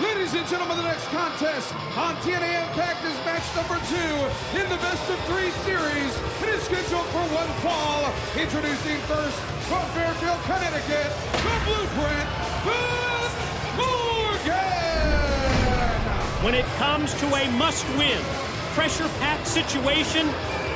Ladies and gentlemen, the next contest on TNA Impact is match number 2 in the best-of-3 series. It is scheduled for one fall. Introducing first from Fairfield, Connecticut, the Blueprint, Matt Morgan. When it comes to a must-win, pressure-packed situation,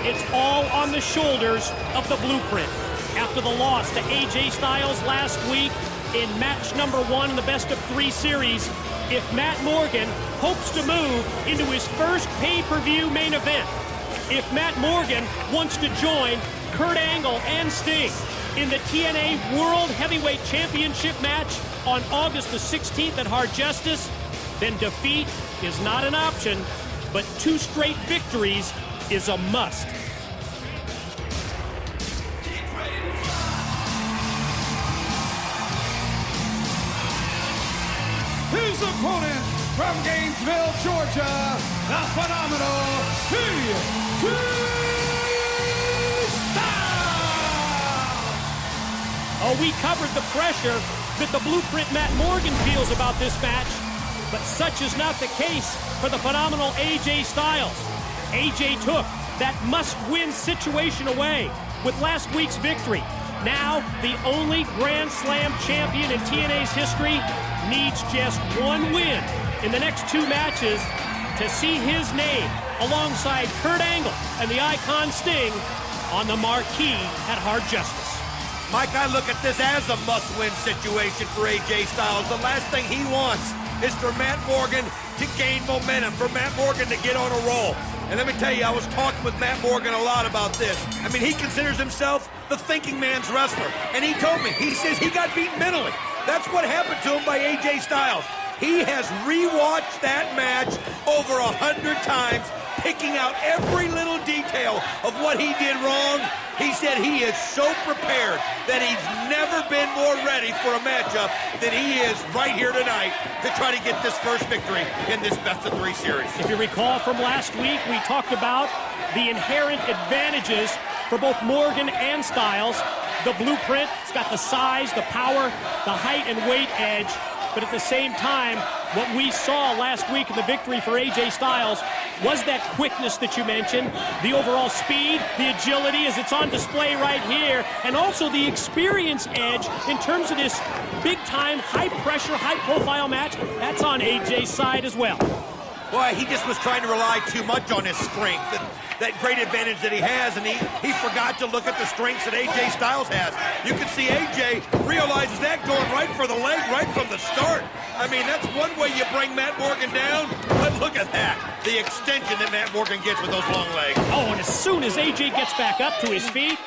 it's all on the shoulders of the Blueprint. After the loss to AJ Styles last week in match number 1 in the best-of-3 series, if Matt Morgan hopes to move into his first pay-per-view main event, if Matt Morgan wants to join Kurt Angle and Sting in the TNA World Heavyweight Championship match on August the 16th at Hard Justice, then defeat is not an option, but 2 straight victories is a must. His opponent from Gainesville, Georgia, the phenomenal AJ Styles. Oh, we covered the pressure that the Blueprint Matt Morgan feels about this match, but such is not the case for the phenomenal AJ Styles. AJ took that must-win situation away with last week's victory. Now, the only Grand Slam champion in TNA's history needs just one win in the next 2 matches to see his name alongside Kurt Angle and the Icon Sting on the marquee at Hard Justice. Mike, I look at this as a must-win situation for AJ Styles. The last thing he wants is for Matt Morgan to gain momentum, for Matt Morgan to get on a roll. And let me tell you, I was talking with Matt Morgan a lot about this. I mean, he considers himself the thinking man's wrestler. And he told me, he says he got beaten mentally. That's what happened to him by AJ Styles. He has rewatched that match over 100 times, picking out every little detail of what he did wrong. He said he is so prepared that he's never been more ready for a matchup than he is right here tonight to try to get this first victory in this best-of-3 series. If you recall from last week, we talked about the inherent advantages for both Morgan and Styles. The Blueprint, it's got the size, the power, the height and weight edge. But at the same time, what we saw last week in the victory for AJ Styles was that quickness that you mentioned, the overall speed, the agility as it's on display right here, and also the experience edge in terms of this big-time, high-pressure, high-profile match. That's on AJ's side as well. Boy, he just was trying to rely too much on his strength, that great advantage that he has, and he forgot to look at the strengths that AJ Styles has. You can see AJ realizes that going right for the leg right from the start. I mean, that's one way you bring Matt Morgan down, but look at that, the extension that Matt Morgan gets with those long legs. Oh, and as soon as AJ gets back up to his feet,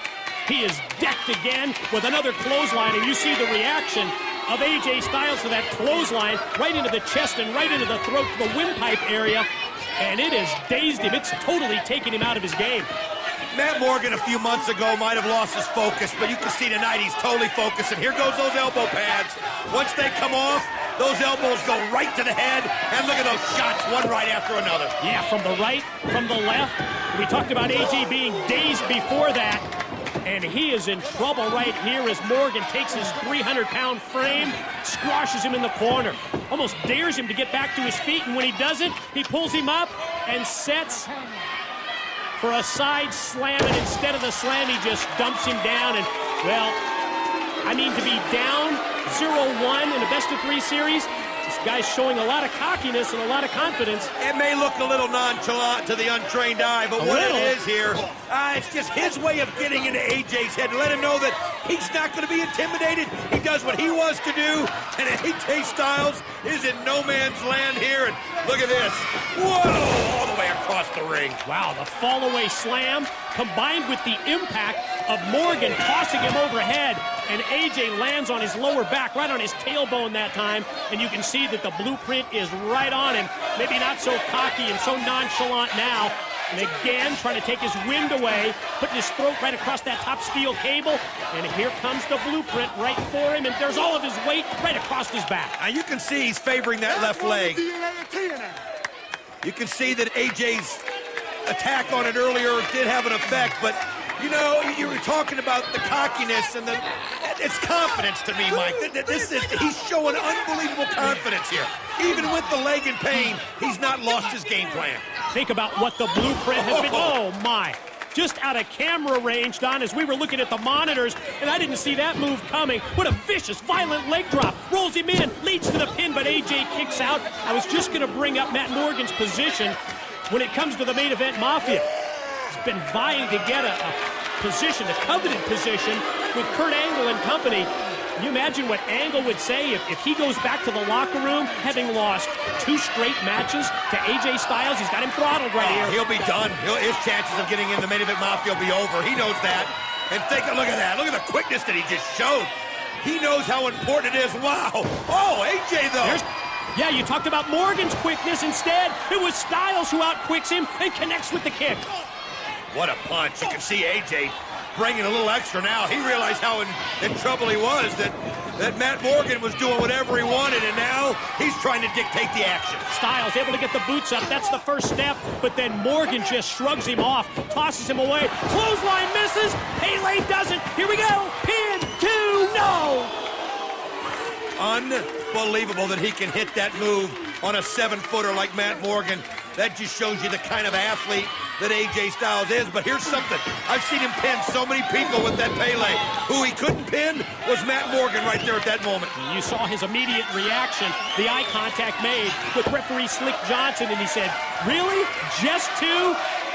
he is decked again with another clothesline, and you see the reaction of AJ Styles to that clothesline right into the chest and right into the throat, the windpipe area, and it has dazed him. It's totally taken him out of his game. Matt Morgan a few months ago might have lost his focus, but you can see tonight he's totally focused, and here goes those elbow pads. Once they come off, those elbows go right to the head, and look at those shots, one right after another. Yeah, from the right, from the left. We talked about AJ being dazed before that, and he is in trouble right here as Morgan takes his 300-pound frame, squashes him in the corner, almost dares him to get back to his feet, and when he doesn't, he pulls him up and sets for a side slam, and instead of the slam, he just dumps him down. And, well, I mean, to be down 0-1 in a best-of-3 series, this guy's showing a lot of cockiness and a lot of confidence. It may look a little nonchalant to the untrained eye, but what it is here, it's just his way of getting into AJ's head to let him know that he's not going to be intimidated. He does what he wants to do, and AJ Styles is in no man's land here. And look at this. Whoa! All the way across the ring. Wow, the fall-away slam combined with the impact of Morgan tossing him overhead, and AJ lands on his lower back, right on his tailbone that time, and you can see that the Blueprint is right on him, maybe not so cocky and so nonchalant now, and again trying to take his wind away, putting his throat right across that top steel cable, and here comes the Blueprint right for him, and there's all of his weight right across his back. Now you can see he's favoring that left leg. You can see that AJ's attack on it earlier did have an effect, but You know, you were talking about the cockiness and it's confidence to me, Mike. He's showing unbelievable confidence here. Even with the leg in pain, he's not lost his game plan. Think about what the blueprint has been. Oh, my. Just out of camera range, Don, as we were looking at the monitors, and I didn't see that move coming. What a vicious, violent leg drop. Rolls him in, leads to the pin, but AJ kicks out. I was just going to bring up Matt Morgan's position when it comes to the main event Mafia. He's been vying to get a position, a coveted position, with Kurt Angle and company. Can you imagine what Angle would say if he goes back to the locker room having lost 2 straight matches to AJ Styles? He's got him throttled right here. He'll be done. His chances of getting in the main event Mafia will be over. He knows that. And take a look at that. Look at the quickness that he just showed. He knows how important it is. Wow. Oh, AJ, though. Yeah, you talked about Morgan's quickness. Instead, it was Styles who outquicks him and connects with the kick. What a punch. You can see AJ bringing a little extra now. He realized how in trouble he was, that Matt Morgan was doing whatever he wanted, and now he's trying to dictate the action. Styles able to get the boots up. That's the first step, but then Morgan just shrugs him off, tosses him away. Clothesline misses. Pele doesn't. Here we go. Pin 2. No. Unbelievable that he can hit that move on a 7-footer like Matt Morgan. That just shows you the kind of athlete that AJ Styles is. But here's something. I've seen him pin so many people with that Pele. Who he couldn't pin was Matt Morgan right there at that moment. You saw his immediate reaction, the eye contact made with referee Slick Johnson, and he said, really? Just 2?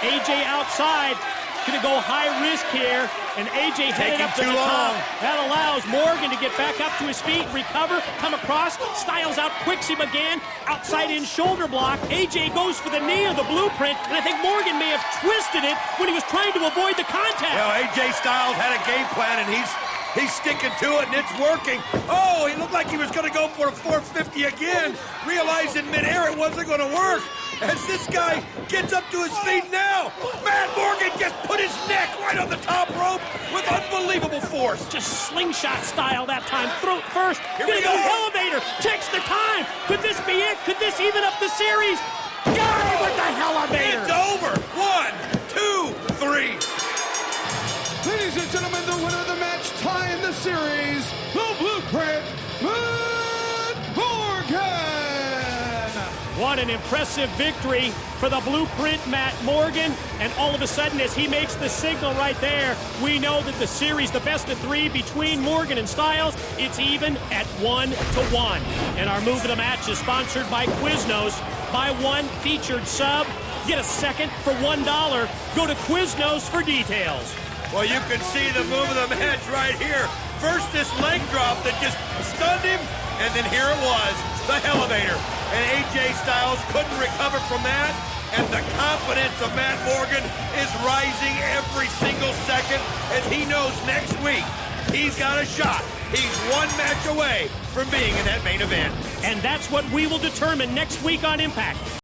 AJ outside. Gonna go high risk here, and AJ headed up to the top. That allows Morgan to get back up to his feet, recover, come across. Styles outquicks him again, outside in shoulder block. AJ goes for the knee of the blueprint, and I think Morgan may have twisted it when he was trying to avoid the contact. Well, AJ Styles had a game plan, and he's sticking to it, and it's working. Oh, he looked like he was gonna go for a 450 again, realized in midair it wasn't gonna work. As this guy gets up to his feet now, Matt Morgan just put his neck right on the top rope with unbelievable force. Just slingshot style that time, throat first. Here Gonna we go go. elevator, takes the time. Could this be it? Could this even up the series? Got him with the elevator. It's over. 1, 2, 3. Ladies and gentlemen, the winner of the match, tying the series, the Blueprint, Matt Morgan. What an impressive victory for the Blueprint, Matt Morgan. And all of a sudden, as he makes the signal right there, we know that the series, the best of 3 between Morgan and Styles, it's even at 1-1. And our move of the match is sponsored by Quiznos. Buy 1 featured sub, get a second for $1. Go to Quiznos for details. Well, you can see the move of the match right here. First, this leg drop that just stunned him, and then here it was, the elevator. And AJ Styles couldn't recover from that, and the confidence of Matt Morgan is rising every single second as he knows next week he's got a shot. He's 1 match away from being in that main event. And that's what we will determine next week on Impact.